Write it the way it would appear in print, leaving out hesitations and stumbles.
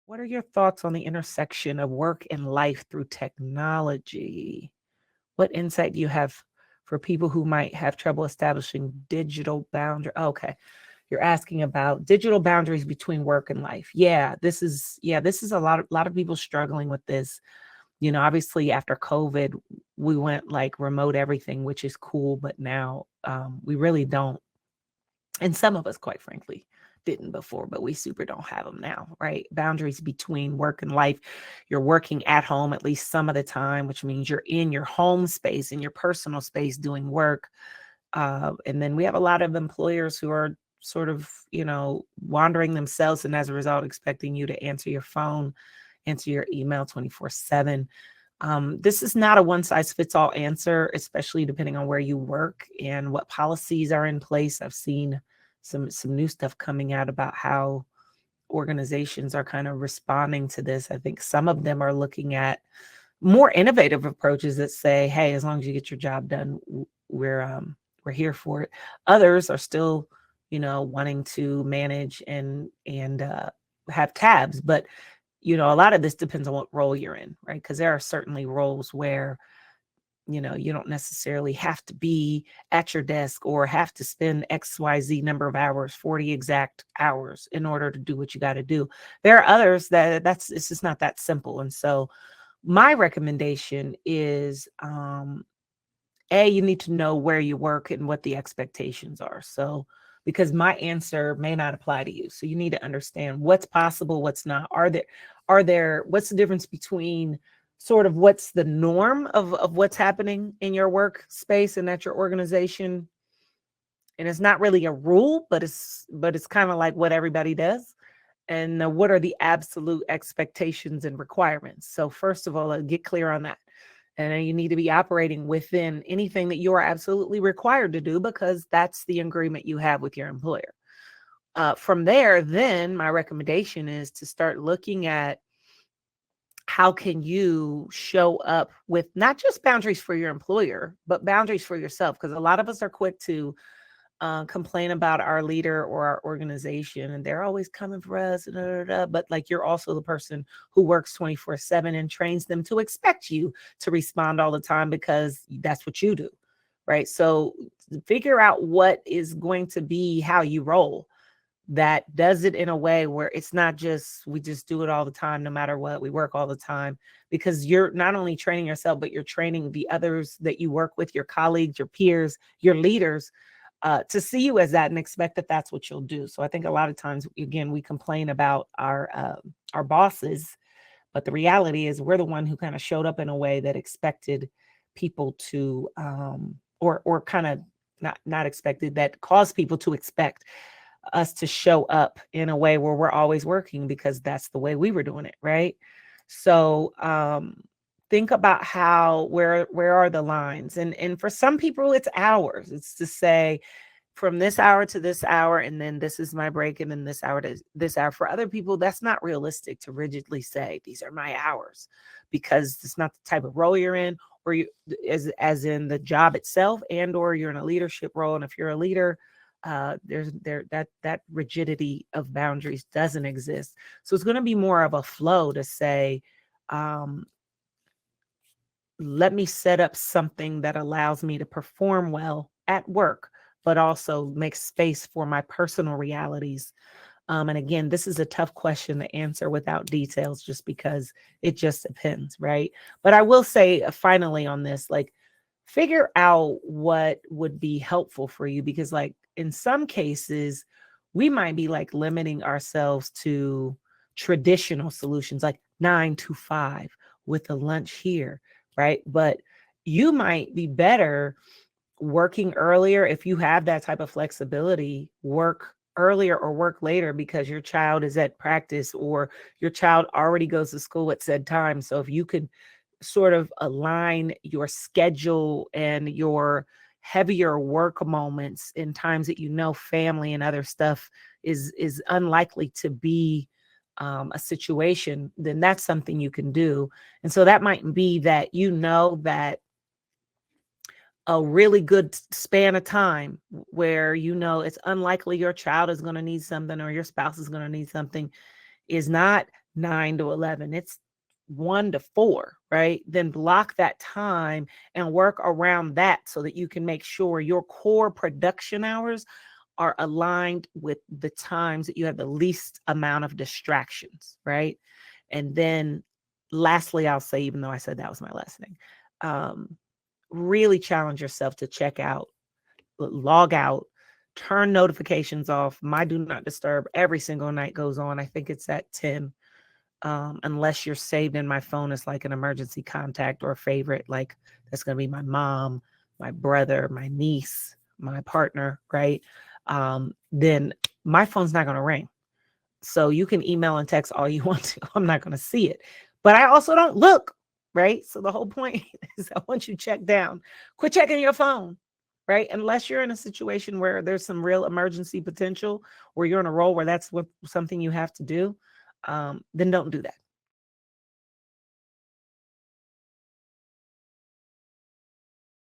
What are your thoughts on the intersection of work and life through technology? What insight do you have for people who might have trouble establishing digital boundary? Okay, you're asking about digital boundaries between work and life. Yeah, this is a lot of people struggling with this. Obviously after COVID, we went like remote everything, which is cool, but now we really don't. And some of us, quite frankly, didn't before, but we super don't have them now, right? Boundaries between work and life. You're working at home at least some of the time, which means you're in your home space, in your personal space doing work. And then we have a lot of employers who are sort of, wandering themselves and as a result, expecting you to answer your phone, answer your email 24/7. This is not a one size fits all answer, especially depending on where you work and what policies are in place. I've seen some new stuff coming out about how organizations are kind of responding to this. I think some of them are looking at more innovative approaches that say, "Hey, as long as you get your job done, we're here for it." Others are still, wanting to manage and have tabs, but a lot of this depends on what role you're in, right? Because there are certainly roles where, you don't necessarily have to be at your desk or have to spend XYZ number of hours, 40 exact hours in order to do what you got to do. There are others that's it's just not that simple. And so my recommendation is you need to know where you work and what the expectations are. So, because my answer may not apply to you. So you need to understand what's possible, what's not. What's the difference between sort of what's the norm of what's happening in your workspace and at your organization? And it's not really a rule, but it's kind of like what everybody does. And what are the absolute expectations and requirements? So first of all, get clear on that. And then you need to be operating within anything that you are absolutely required to do because that's the agreement you have with your employer. From there, then my recommendation is to start looking at how can you show up with not just boundaries for your employer, but boundaries for yourself. Because a lot of us are quick to complain about our leader or our organization, and they're always coming for us. Da, da, da, but like you're also the person who works 24/7 and trains them to expect you to respond all the time because that's what you do, right? So figure out what is going to be how you roll that does it in a way where it's not just we just do it all the time no matter what, we work all the time, because you're not only training yourself but you're training the others that you work with, your colleagues, your peers, your leaders, to see you as that and expect that that's what you'll do. So I think a lot of times, again, we complain about our bosses, but the reality is we're the one who kind of showed up in a way that expected people to, or kind of not expected, that caused people to expect us to show up in a way where we're always working because that's the way we were doing it, right? So think about how where are the lines, and for some people it's hours. It's to say from this hour to this hour, and then this is my break, and then this hour to this hour. For other people, that's not realistic to rigidly say these are my hours, because it's not the type of role you're in, or you as in the job itself, and or you're in a leadership role. And if you're a leader, there's there that rigidity of boundaries doesn't exist. So it's going to be more of a flow to say, um, let me set up something that allows me to perform well at work, but also make space for my personal realities. And again, this is a tough question to answer without details just because it just depends, right? But I will say, finally on this, like, figure out what would be helpful for you, because like in some cases we might be like limiting ourselves to traditional solutions like 9 to 5 with a lunch here, right? But you might be better working earlier. If you have that type of flexibility, work earlier or work later because your child is at practice or your child already goes to school at said time. So if you could sort of align your schedule and your heavier work moments in times that family and other stuff is unlikely to be a situation, then that's something you can do. And so that might be that that a really good span of time where it's unlikely your child is going to need something or your spouse is going to need something is not 9 to 11. It's 1 to 4, right? Then block that time and work around that so that you can make sure your core production hours are aligned with the times that you have the least amount of distractions, right? And then lastly, I'll say, even though I said that was my last thing, really challenge yourself to check out, log out, turn notifications off. My do not disturb every single night goes on. I think it's at 10. Unless you're saved in my phone as like an emergency contact or a favorite, like that's going to be my mom, my brother, my niece, my partner, right? Then my phone's not going to ring. So you can email and text all you want to. I'm not going to see it. But I also don't look, right? So the whole point is that once you check down, quit checking your phone, right? Unless you're in a situation where there's some real emergency potential, or you're in a role where that's what something you have to do, then don't do that.